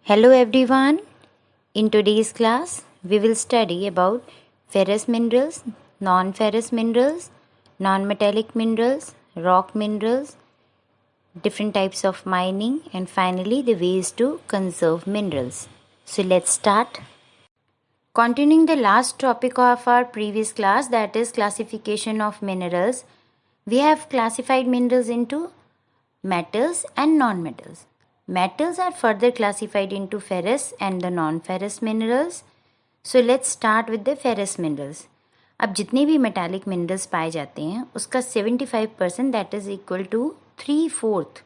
Hello everyone. In today's class, we will study about ferrous minerals, non-ferrous minerals, non-metallic minerals, rock minerals, different types of mining, and finally the ways to conserve minerals. So let's start. Continuing the last topic of our previous class, that is classification of minerals, we have classified minerals into metals and non-metals. Metals are further classified into ferrous and the non-ferrous minerals. So let's start with the ferrous minerals. अब जितने भी metallic minerals पाए जाते हैं उसका 75% that is equal to 3/4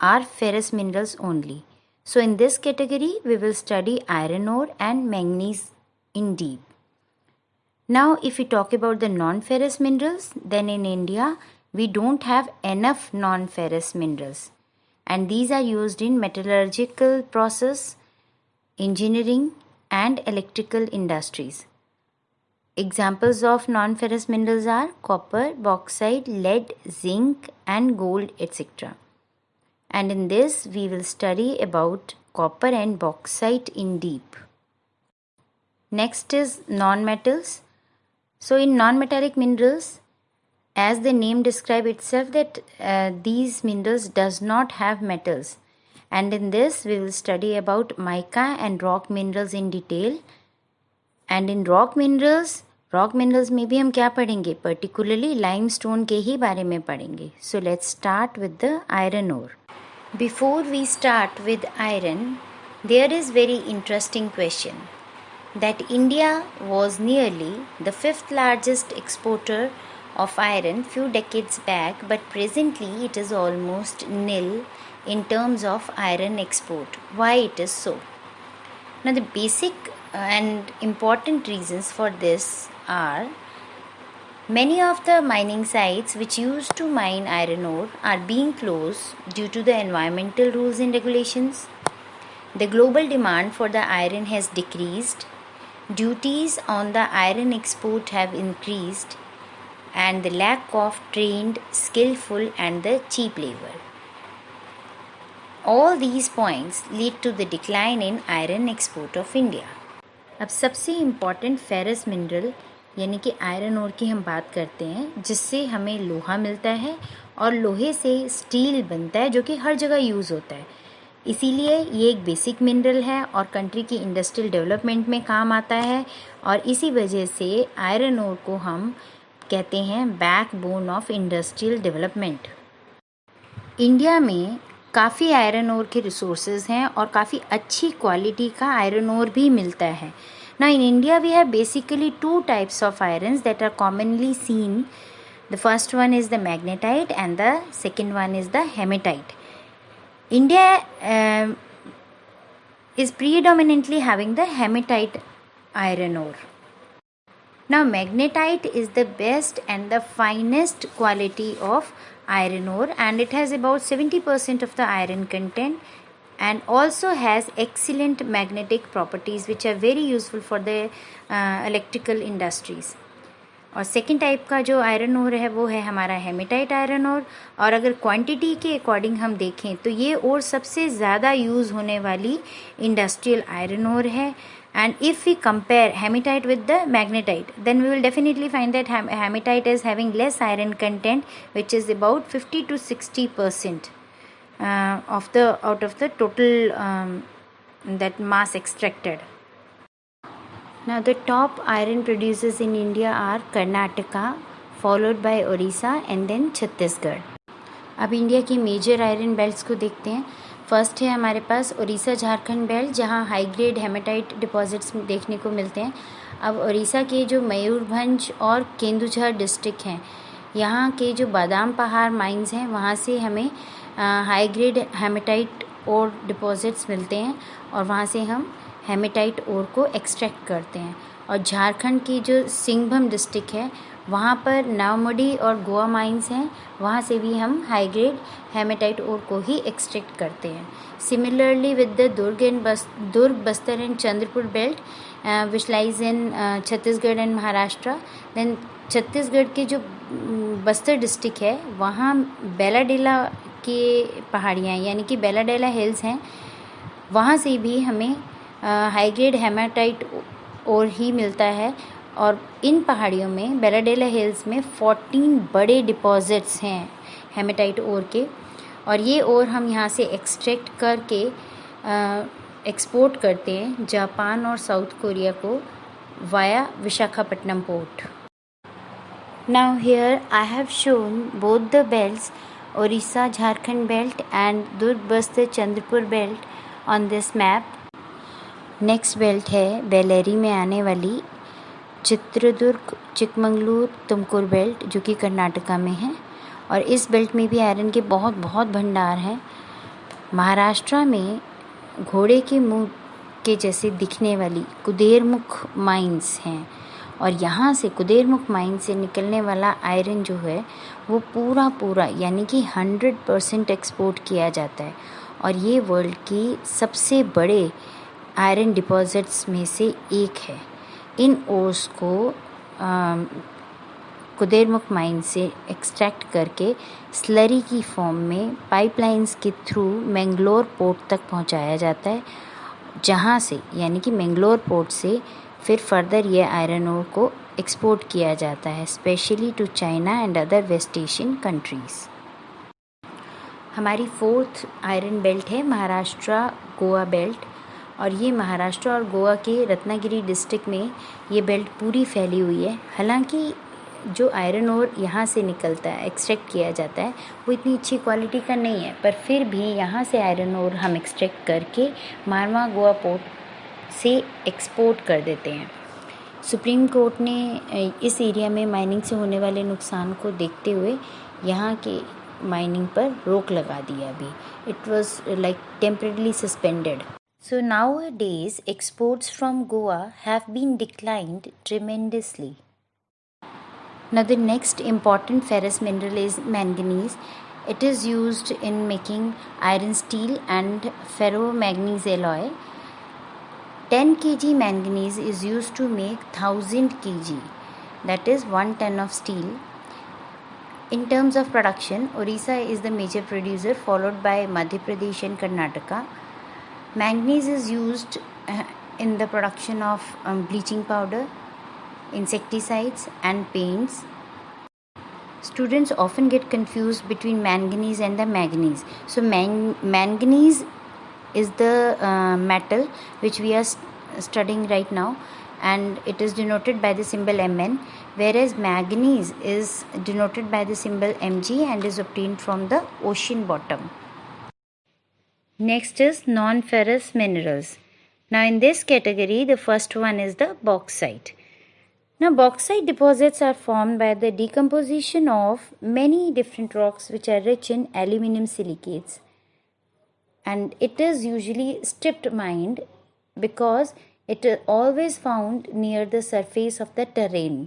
are ferrous minerals only. So in this category we will study iron ore and manganese in deep. Now if we talk about the non-ferrous minerals, then in India we don't have enough non-ferrous minerals, and these are used in metallurgical process, engineering and electrical industries. Examples of non-ferrous minerals are copper, bauxite, lead, zinc and gold, etc. And in this we will study about copper and bauxite in deep. Next is non-metals. So in non-metallic minerals, as the name describe itself, that these minerals does not have metals, and in this we will study about mica and rock minerals in detail. And in rock minerals में भी हम क्या पढ़ेंगे, particularly limestone के ही बारे में पढ़ेंगे. So let's start with the iron ore. Before we start with iron, there is very interesting question that India was nearly the 5th largest exporter of iron few decades back, but presently it is almost nil in terms of iron export. Why it is so? Now the basic and important reasons for this are, many of the mining sites which used to mine iron ore are being closed due to the environmental rules and regulations. The global demand for the iron has decreased, duties on the iron export have increased, and the lack of trained, skillful and the cheap labor. All these points lead to the decline in iron export of India. अब सबसे important ferrous mineral यानी कि iron ore की हम बात करते हैं, जिससे हमें लोहा मिलता है और लोहे से स्टील बनता है जो कि हर जगह यूज़ होता है. इसीलिए ये एक बेसिक मिनरल है और कंट्री की इंडस्ट्रियल डेवलपमेंट में काम आता है, और इसी वजह से आयरन ओर को हम कहते हैं backbone of industrial development. India में काफ़ी आयरन ओर के रिसोर्सेज हैं और काफ़ी अच्छी क्वालिटी का आयरन ओर भी मिलता है. Now in India we have basically 2 types of irons that are commonly seen. The first one is the magnetite and the second one is the hematite. India is predominantly having the hematite iron ore. Now magnetite is the best and the finest quality of iron ore, and it has about 70% of the iron content and also has excellent magnetic properties which are very useful for the electrical industries. और second type का जो iron ore है वो है हमारा haematite iron ore, और अगर quantity के अकॉर्डिंग हम देखें तो ये ओर सबसे ज़्यादा यूज़ होने वाली इंडस्ट्रियल आयरन ओर है. And if we compare hematite with the magnetite, then we will definitely find that hematite is having less iron content, which is about 50 to 60% out of the total that mass extracted. Now the top iron producers in India are Karnataka, followed by Orissa and then Chhattisgarh. अब India की major iron belts को देखते हैं. First है हमारे पास Orissa Jharkhand belt, जहाँ high grade haematite deposits देखने को मिलते हैं. अब उड़ीसा के जो मयूरभंज और केंदुझर डिस्ट्रिक्ट हैं, यहाँ के जो बादाम पहाड़ माइंस हैं, वहाँ से हमें हाई ग्रेड हेमेटाइट और डिपॉजिट्स मिलते हैं, और वहाँ से हम हेमेटाइट ओर को एक्सट्रैक्ट करते हैं. और झारखंड की जो सिंहभूम डिस्ट्रिक्ट है, वहाँ पर नावमडी और गोवा माइंस हैं, वहाँ से भी हम हाई ग्रेड हेमेटाइट ओर को ही एक्सट्रैक्ट करते हैं. Similarly with the Durg, Bastar and Chandrapur belt which lies in Chhattisgarh and Maharashtra. Then Chhattisgarh के जो बस्तर डिस्ट्रिक्ट है, वहाँ बेलाडेला के पहाड़ियाँ यानी कि बेलाडेला हिल्स हैं, वहाँ से भी हमें हाई ग्रेड हेमाटाइट ओर ही मिलता है। और इन पहाड़ियों में बेलाडेला हिल्स में 14 बड़े डिपॉजिट्स हैं हेमाटाइट ओर के, और ये ओर हम यहाँ से एक्सट्रैक्ट करके एक्सपोर्ट करते हैं जापान और साउथ कोरिया को via Visakhapatnam port. Now here I have shown both the belts, Orissa Jharkhand belt and Durg Bastar Chandrapur belt on this map. Next belt है बेलेरी में आने वाली चित्रदुर्ग चिकमंगलूर तुमकुर बेल्ट, जो कि कर्नाटका में है, और इस बेल्ट में भी आयरन के बहुत बहुत भंडार हैं। महाराष्ट्र में घोड़े के मुंह के जैसे दिखने वाली कुदेरमुख माइंस हैं, और यहाँ से कुदेरमुख माइन से निकलने वाला आयरन जो है वो पूरा यानी कि 100% एक्सपोर्ट किया जाता है, और ये वर्ल्ड की सबसे बड़े आयरन डिपॉजिट्स में से एक है। इन ओर्स को कुदेरमुख माइन से एक्सट्रैक्ट करके स्लरी की फॉर्म में पाइपलाइंस के थ्रू मैंगलोर पोर्ट तक पहुंचाया जाता है, जहां से यानी कि मैंगलोर पोर्ट से फिर फर्दर ये आयरन ओर को एक्सपोर्ट किया जाता है, specially to China and other west Asian countries. हमारी फोर्थ आयरन बेल्ट है महाराष्ट्र गोवा बेल्ट, और ये महाराष्ट्र और गोवा के रत्नागिरी डिस्ट्रिक्ट में ये बेल्ट पूरी फैली हुई है। हालांकि जो आयरन ओर यहाँ से निकलता है, एक्सट्रैक्ट किया जाता है, वो इतनी अच्छी क्वालिटी का नहीं है, पर फिर भी यहाँ से आयरन ओर हम एक्सट्रैक्ट करके मारवा गोवा पोर्ट से एक्सपोर्ट कर देते हैं। सुप्रीम कोर्ट ने इस एरिया में माइनिंग से होने वाले नुकसान को देखते हुए यहाँ के माइनिंग पर रोक लगा दी अभी। It was like temporarily suspended. So nowadays exports from Goa have been declined tremendously. Now the next important ferrous mineral is manganese. It is used in making iron steel and ferromanganese alloy. 10 kg manganese is used to make 1000 kg, that is 1 ton of steel. In terms of production, Orissa is the major producer, followed by Madhya Pradesh and Karnataka. Manganese is used in the production of bleaching powder, insecticides and paints. Students often get confused between manganese and the manganese. So manganese is the metal which we are studying right now, and it is denoted by the symbol Mn, whereas manganese is denoted by the symbol Mg and is obtained from the ocean bottom. Next is non-ferrous minerals. Now in this category, the first one is the bauxite. Now bauxite deposits are formed by the decomposition of many different rocks which are rich in aluminum silicates, and it is usually stripped mined because it is always found near the surface of the terrain.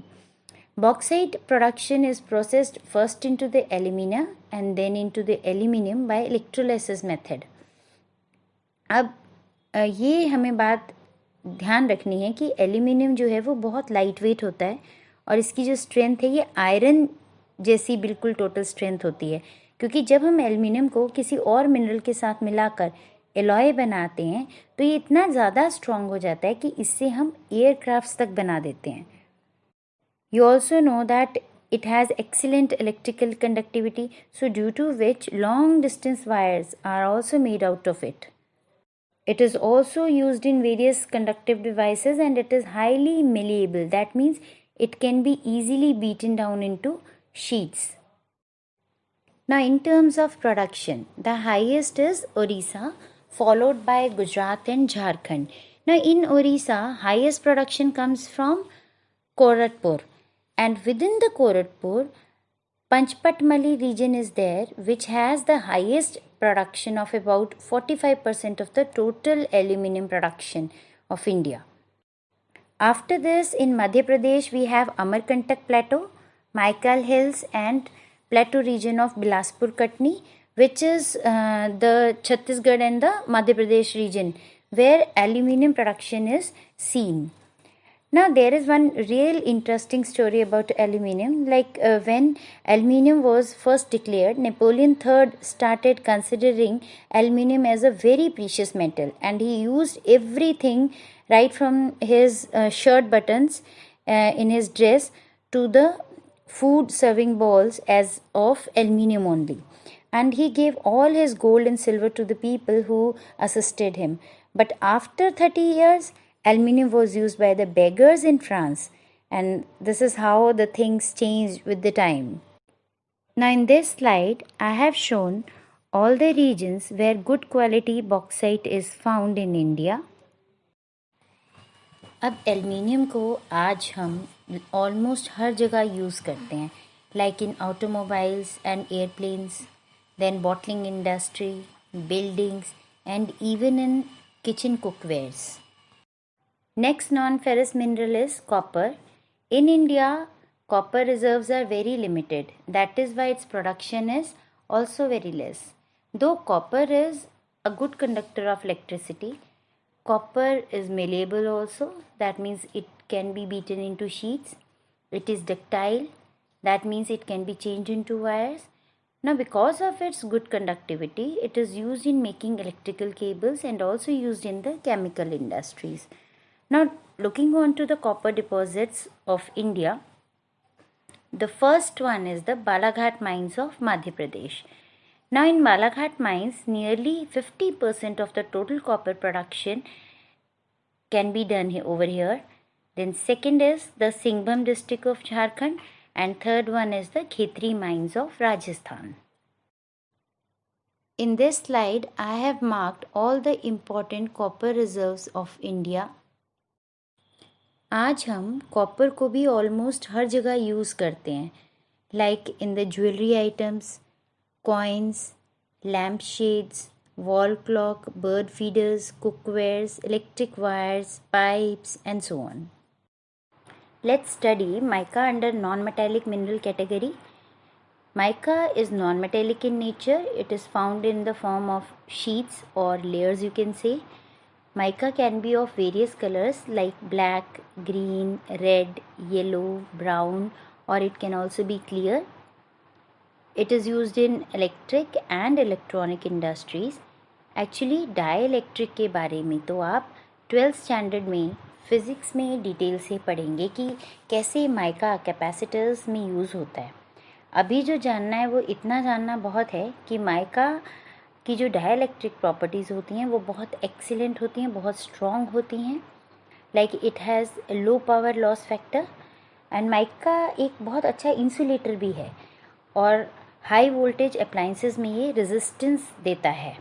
Bauxite production is processed first into the alumina and then into the aluminum by electrolysis method. अब ये हमें बात ध्यान रखनी है कि aluminium जो है वो बहुत लाइट वेट होता है, और इसकी जो स्ट्रेंथ है ये आयरन जैसी बिल्कुल टोटल स्ट्रेंथ होती है, क्योंकि जब हम एल्यूमिनियम को किसी और मिनरल के साथ मिलाकर एलॉय बनाते हैं तो ये इतना ज़्यादा स्ट्रॉन्ग हो जाता है कि इससे हम एयरक्राफ्ट्स तक बना देते हैं। You also know that it has excellent electrical conductivity, so due to which long distance wires are also made out of it. It is also used in various conductive devices and it is highly malleable. That means it can be easily beaten down into sheets. Now in terms of production, the highest is Orissa, followed by Gujarat and Jharkhand. Now in Orissa, highest production comes from Koratpur, and within the Koratpur, Panchpatmali region is there, which has the highest production of about 45% of the total aluminum production of India. After this, in Madhya Pradesh, we have Amarkantak Plateau, Maikal Hills and Plateau region of Bilaspur Katni, which is the Chhattisgarh and the Madhya Pradesh region where aluminum production is seen. Now, there is one real interesting story about aluminium. When aluminium was first declared, Napoleon III started considering aluminium as a very precious metal, and he used everything right from his shirt buttons in his dress to the food serving bowls as of aluminium only. And he gave all his gold and silver to the people who assisted him. But after 30 years, aluminium was used by the beggars in France, and this is how the things changed with the time. Now, in this slide, I have shown all the regions where good quality bauxite is found in India. अब aluminium को आज हम almost हर जगह use करते हैं, like in automobiles and airplanes, then bottling industry, buildings, and even in kitchen cookwares. Next non-ferrous mineral is copper. In India, copper reserves are very limited. That is why its production is also very less. Though copper is a good conductor of electricity, copper is malleable also. That means it can be beaten into sheets. It is ductile. That means it can be changed into wires. Now, because of its good conductivity, it is used in making electrical cables and also used in the chemical industries. Now, looking on to the copper deposits of India, the first one is the Balaghat mines of Madhya Pradesh. Now, in Balaghat mines, nearly 50% of the total copper production can be done over here. Then second is the Singhbhum district of Jharkhand, and third one is the Khetri mines of Rajasthan. In this slide, I have marked all the important copper reserves of India. आज हम copper को भी almost हर जगह use करते हैं, like in the jewellery items, coins, lamp shades, wall clock, bird feeders, cookwares, electric wires, pipes, and so on. Let's study mica under non-metallic mineral category. Mica is non-metallic in nature. It is found in the form of sheets or layers, you can say. Mica can be of various colors like black, green, red, yellow, brown, or it can also be clear. It is used in electric and electronic industries. Actually, dielectric के बारे में तो आप 12th standard में physics में detail से पढ़ेंगे कि कैसे माइका कैपेसिटर्स में यूज़ होता है. अभी जो जानना है वो इतना जानना बहुत है कि माइका की जो डाइलेक्ट्रिक प्रॉपर्टीज़ होती हैं वो बहुत एक्सीलेंट होती हैं, बहुत स्ट्रॉन्ग होती हैं. Like it has low power loss factor, and mica एक बहुत अच्छा इंसुलेटर भी है और हाई वोल्टेज अप्लायंसेस में ये रेजिस्टेंस देता है.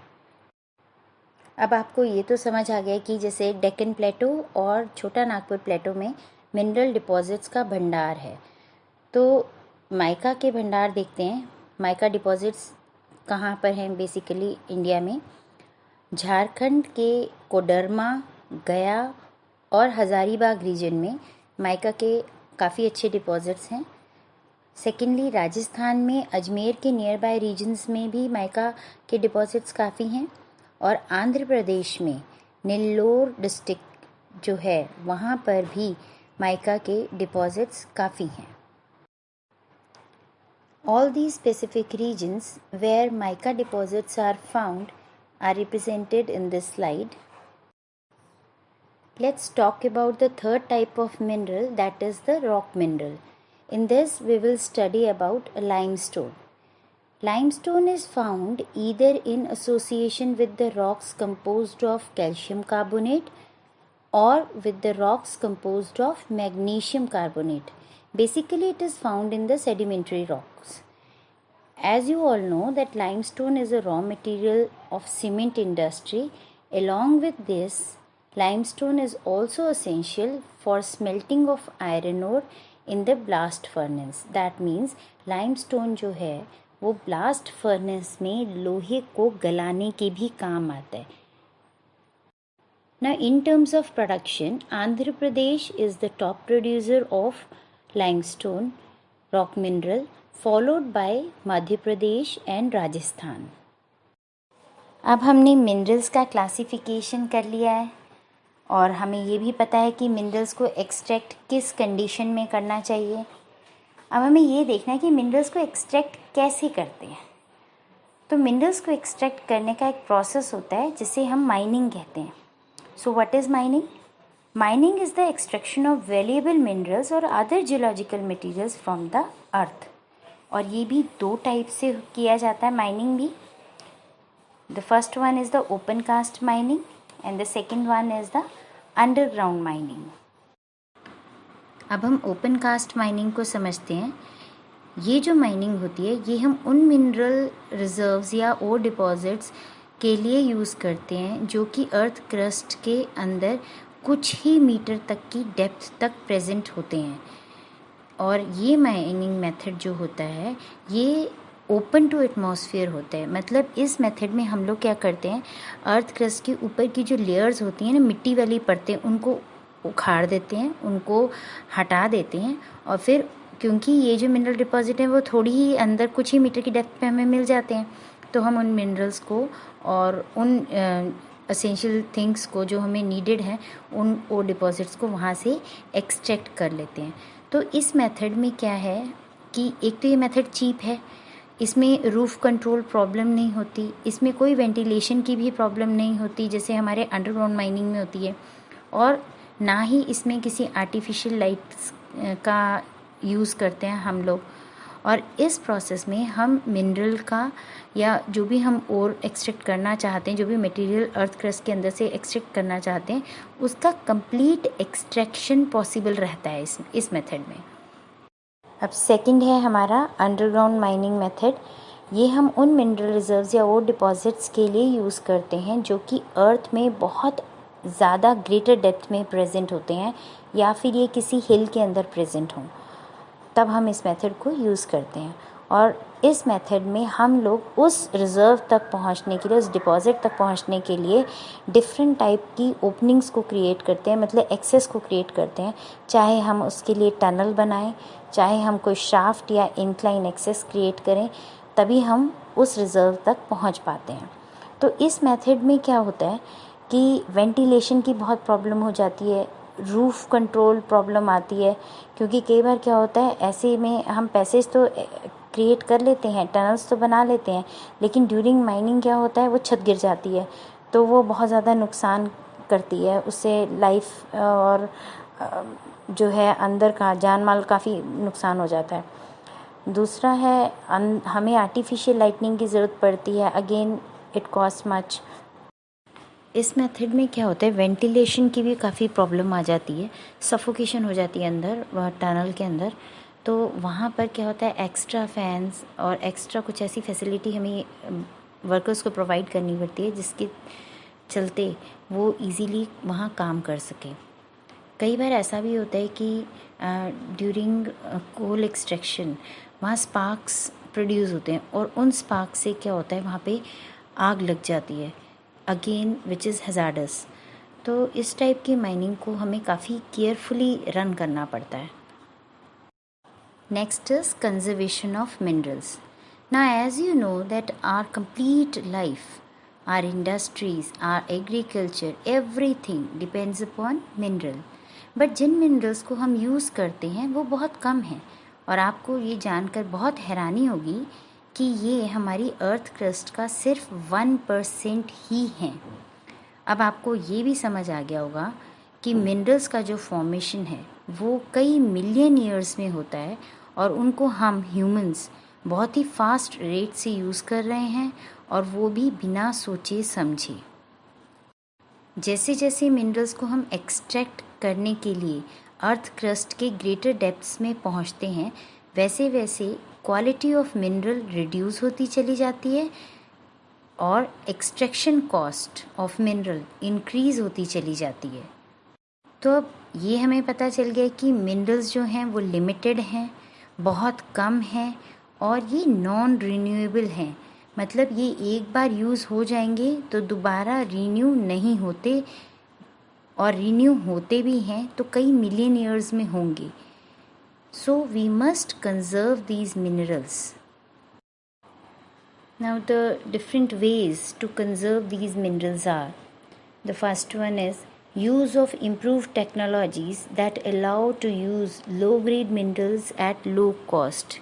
अब आपको ये तो समझ आ गया कि जैसे डेक्कन प्लेटो और छोटा नागपुर प्लेटो में मिनरल डिपॉजिट्स का भंडार है, तो माइका के भंडार देखते हैं. माइका डिपॉजिट्स कहाँ पर हैं? बेसिकली इंडिया में झारखंड के कोडरमा, गया और हज़ारीबाग रीजन में माइका के काफ़ी अच्छे डिपॉजिट्स हैं. सेकेंडली, राजस्थान में अजमेर के नियर बाय रीजन्स में भी माइका के डिपॉजिट्स काफ़ी हैं, और आंध्र प्रदेश में नेल्लोर डिस्ट्रिक्ट जो है वहाँ पर भी माइका के डिपॉजिट्स काफ़ी हैं. All these specific regions where mica deposits are found are represented in this slide. Let's talk about the third type of mineral, that is the rock mineral. In this we will study about limestone. Limestone is found either in association with the rocks composed of calcium carbonate or with the rocks composed of magnesium carbonate. Basically, it is found in the sedimentary rocks. As you all know that limestone is a raw material of cement industry. Along with this, limestone is also essential for smelting of iron ore in the blast furnace. That means limestone जो है वो blast furnace में लोहे को गलाने के भी काम आता है. Now, in terms of production, Andhra Pradesh is the top producer of limestone rock mineral, followed by Madhya Pradesh and Rajasthan. अब हमने मिनरल्स का क्लासिफिकेशन कर लिया है. और हमें ये भी पता है कि मिनरल्स को एक्सट्रैक्ट किस कंडीशन में करना चाहिए। अब हमें ये देखना है कि मिनरल्स को एक्सट्रैक्ट कैसे करते हैं। तो मिनरल्स को एक्सट्रैक्ट करने का एक प्रोसेस होता है जिसे हम माइनिंग कहते हैं। So what is mining? Mining is the extraction of valuable minerals और other geological materials from the earth. और ये भी 2 टाइप से किया जाता है माइनिंग भी। The first one is the open cast mining and the second one is the underground mining. अब हम ओपन कास्ट माइनिंग को समझते हैं। ये जो माइनिंग होती है ये हम उन मिनरल रिजर्व्स या ओर डिपॉजिट्स के लिए यूज़ करते हैं जो कि अर्थ क्रस्ट के अंदर कुछ ही मीटर तक की डेप्थ तक प्रेजेंट होते हैं। और ये माइनिंग मेथड जो होता है ये ओपन टू एटमॉस्फेयर होता है। मतलब इस मेथड में हम लोग क्या करते हैं, अर्थ क्रस्ट के ऊपर की जो लेयर्स होती हैं ना, मिट्टी वाली परतें, उनको उखाड़ देते हैं, उनको हटा देते हैं। और फिर क्योंकि ये जो मिनरल डिपॉजिट है वो थोड़ी ही अंदर कुछ ही मीटर की डेप्थ पे हमें मिल जाते हैं, तो हम उन मिनरल्स को और उन एसेंशियल थिंग्स को जो हमें नीडेड है उन ओ डिपॉजिट्स को वहाँ से एक्सट्रैक्ट कर लेते हैं। तो इस मेथड में क्या है कि एक तो ये मेथड चीप है, इसमें रूफ कंट्रोल प्रॉब्लम नहीं होती, इसमें कोई वेंटिलेशन की भी प्रॉब्लम नहीं होती जैसे हमारे अंडरग्राउंड माइनिंग में होती है, और ना ही इसमें किसी आर्टिफिशियल लाइट्स का यूज़ करते हैं हम लोग। और इस प्रोसेस में हम मिनरल का या जो भी हम और एक्सट्रैक्ट करना चाहते हैं, जो भी मटेरियल अर्थ क्रस्ट के अंदर से एक्सट्रैक्ट करना चाहते हैं, उसका कंप्लीट एक्सट्रैक्शन पॉसिबल रहता है इस मेथड में। अब सेकंड है हमारा अंडरग्राउंड माइनिंग मेथड। ये हम उन मिनरल रिजर्व्स या और डिपॉजिट्स के लिए यूज़ करते हैं जो कि अर्थ में बहुत ज़्यादा ग्रेटर डेप्थ में प्रेजेंट होते हैं या फिर ये किसी हिल के अंदर प्रेजेंट हों, तब हम इस मेथड को यूज़ करते हैं। और इस मेथड में हम लोग उस रिज़र्व तक पहुंचने के लिए, उस डिपॉज़िट तक पहुंचने के लिए डिफरेंट टाइप की ओपनिंग्स को क्रिएट करते हैं, मतलब एक्सेस को क्रिएट करते हैं। चाहे हम उसके लिए टनल बनाएं, चाहे हम कोई शाफ्ट या इंक्लाइन एक्सेस क्रिएट करें, तभी हम उस रिज़र्व तक पहुंच पाते हैं। तो इस मेथड में क्या होता है कि वेंटिलेशन की बहुत प्रॉब्लम हो जाती है, रूफ कंट्रोल प्रॉब्लम आती है, क्योंकि कई बार क्या होता है ऐसे में हम पैसेज तो क्रिएट कर लेते हैं, टनल्स तो बना लेते हैं, लेकिन ड्यूरिंग माइनिंग क्या होता है वो छत गिर जाती है, तो वो बहुत ज़्यादा नुकसान करती है, उससे लाइफ और जो है अंदर का जान माल काफ़ी नुकसान हो जाता है। दूसरा है हमें आर्टिफिशियल लाइटनिंग की ज़रूरत पड़ती है, अगेन इट कॉस्ट मच। इस मेथड में क्या होता है, वेंटिलेशन की भी काफ़ी प्रॉब्लम आ जाती है, सफोकेशन हो जाती है अंदर टनल के अंदर। तो वहाँ पर क्या होता है, एक्स्ट्रा फैंस और एक्स्ट्रा कुछ ऐसी फैसिलिटी हमें वर्कर्स को प्रोवाइड करनी पड़ती है जिसके चलते वो इजीली वहाँ काम कर सके। कई बार ऐसा भी होता है कि ड्यूरिंग कोल एक्सट्रैक्शन वहाँ स्पार्क्स प्रोड्यूस होते हैं, और उन स्पार्क से क्या होता है वहाँ पे आग लग जाती है, अगेन विच इज़ हैज़ार्डस। तो इस टाइप की माइनिंग को हमें काफ़ी केयरफुली रन करना पड़ता है। Next is conservation of minerals. ना as you know that our complete life, our industries, our agriculture, everything depends upon mineral. But जिन मिनरल्स को हम यूज़ करते हैं वो बहुत कम हैं, और आपको ये जानकर बहुत हैरानी होगी कि ये हमारी अर्थ क्रस्ट का सिर्फ 1% ही हैं। अब आपको ये भी समझ आ गया होगा कि मिनरल्स का जो फॉर्मेशन है वो कई मिलियन ईयर्स में होता है, और उनको हम ह्यूमंस बहुत ही फास्ट रेट से यूज़ कर रहे हैं, और वो भी बिना सोचे समझे। जैसे जैसे मिनरल्स को हम एक्सट्रैक्ट करने के लिए अर्थ क्रस्ट के ग्रेटर डेप्थ्स में पहुंचते हैं, वैसे वैसे क्वालिटी ऑफ मिनरल रिड्यूस होती चली जाती है, और extraction cost of mineral increase होती चली जाती है। तो अब ये हमें पता चल गया कि मिनरल्स जो हैं वो लिमिटेड हैं, बहुत कम हैं, और ये नॉन रिन्यूएबल हैं। मतलब ये एक बार यूज़ हो जाएंगे तो दोबारा रीन्यू नहीं होते, और रीन्यू होते भी हैं तो कई मिलियन ईयर्स में होंगे। So we must conserve these minerals. Now the different ways to conserve these minerals are, the first one is use of improved technologies that allow to use low grade minerals at low cost,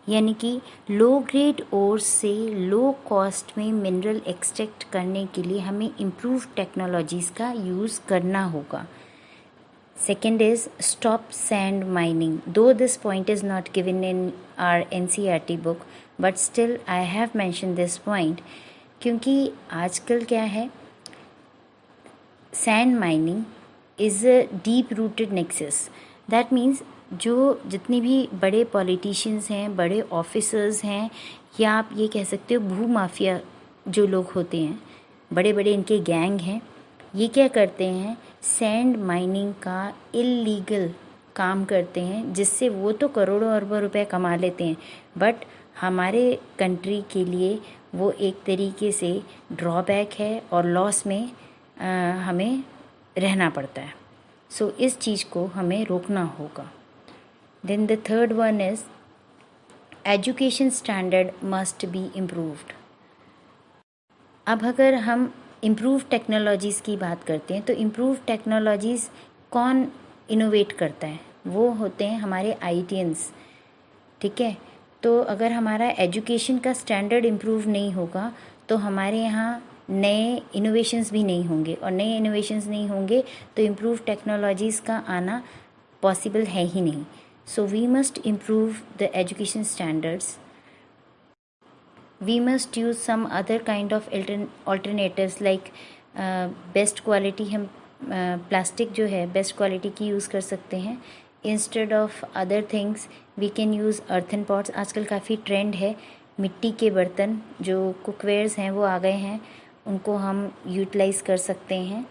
यानी कि low grade ओर से low cost में mineral extract करने के लिए हमें improve technologies का use करना होगा. Second is stop sand mining. Though this point is not given in our NCERT book, but still I have mentioned this point क्योंकि आजकल क्या है, sand mining is a deep rooted nexus. That means जो जितने भी बड़े politicians हैं, बड़े ऑफिसर्स हैं, या आप ये कह सकते हो भू माफिया जो लोग होते हैं, बड़े बड़े इनके गैंग हैं, ये क्या करते हैं, सैंड माइनिंग का इलीगल काम करते हैं, जिससे वो तो करोड़ों अरबों रुपए कमा लेते हैं, बट हमारे कंट्री के लिए वो एक तरीके से ड्रॉबैक है और लॉस में हमें रहना पड़ता है. सो इस चीज़ को हमें रोकना होगा. Then the third one is education standard must be improved. अब अगर हम इम्प्रूव टेक्नोलॉजीज़ की बात करते हैं तो इम्प्रूव टेक्नोलॉजीज़ कौन इनोवेट करता है, वो होते हैं हमारे आईटीएंस. ठीक है, तो अगर हमारा एजुकेशन का स्टैंडर्ड इम्प्रूव नहीं होगा तो हमारे यहाँ नए इनोवेशंस भी नहीं होंगे, और नए इनोवेशंस नहीं होंगे तो इम्प्रूव टेक्नोलॉजीज़ का आना पॉसिबल है ही नहीं. So we must improve the education standards. We must use some other kind of alternatives like best quality. हम प्लास्टिक जो है बेस्ट क्वालिटी की यूज़ कर सकते हैं. Instead of other things we can use earthen pots. आजकल काफ़ी trend है, मिट्टी के बर्तन जो कुकवेयर्स हैं वो आ गए हैं, उनको हम यूटिलाइज़ कर सकते हैं.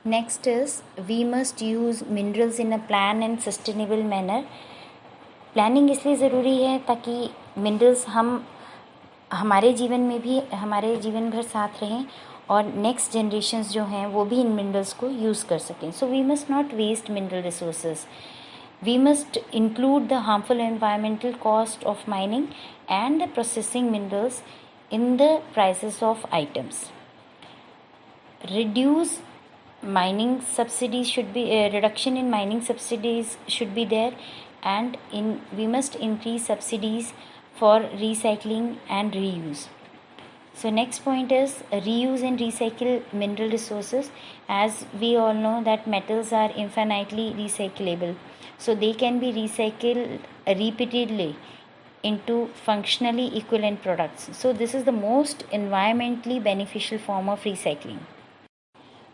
Next is we must use minerals in a plan and sustainable manner. Planning इसलिए ज़रूरी है ताकि मिनरल्स हम हमारे जीवन में भी हमारे जीवन भर साथ रहें और नेक्स्ट जनरेशन्स जो हैं वो भी इन मिनरल्स को यूज़ कर सकें. So we must not waste mineral resources. We must include the harmful environmental cost of mining and processing minerals in the prices of items. Reduction in mining subsidies should be there, and we must increase subsidies for recycling and reuse. So next point is reuse and recycle mineral resources. As we all know that metals are infinitely recyclable, so they can be recycled repeatedly into functionally equivalent products. So this is the most environmentally beneficial form of recycling.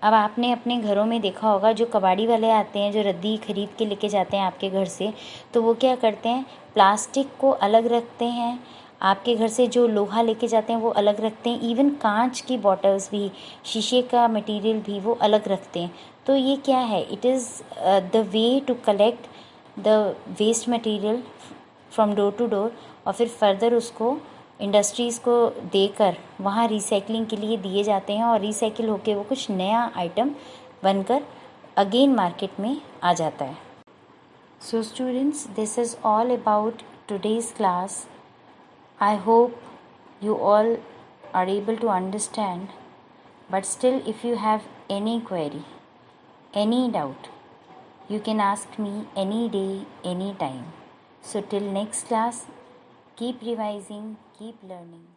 अब आपने अपने घरों में देखा होगा जो कबाड़ी वाले आते हैं, जो रद्दी खरीद के लेके जाते हैं आपके घर से, तो वो क्या करते हैं, प्लास्टिक को अलग रखते हैं, आपके घर से जो लोहा लेके जाते हैं वो अलग रखते हैं, इवन कांच की बॉटल्स भी, शीशे का मटेरियल भी वो अलग रखते हैं. तो ये क्या है, it is the way to collect the waste material from door to door, और फिर फर्दर उसको इंडस्ट्रीज़ को देकर वहाँ रिसाइकलिंग के लिए दिए जाते हैं, और रिसाइकिल होके वो कुछ नया आइटम बनकर अगेन मार्केट में आ जाता है. So students, this is all about today's class. I hope you all are able to understand, but still if you have any query, any doubt, you can ask me any day, any time. So till next class, keep revising, keep learning.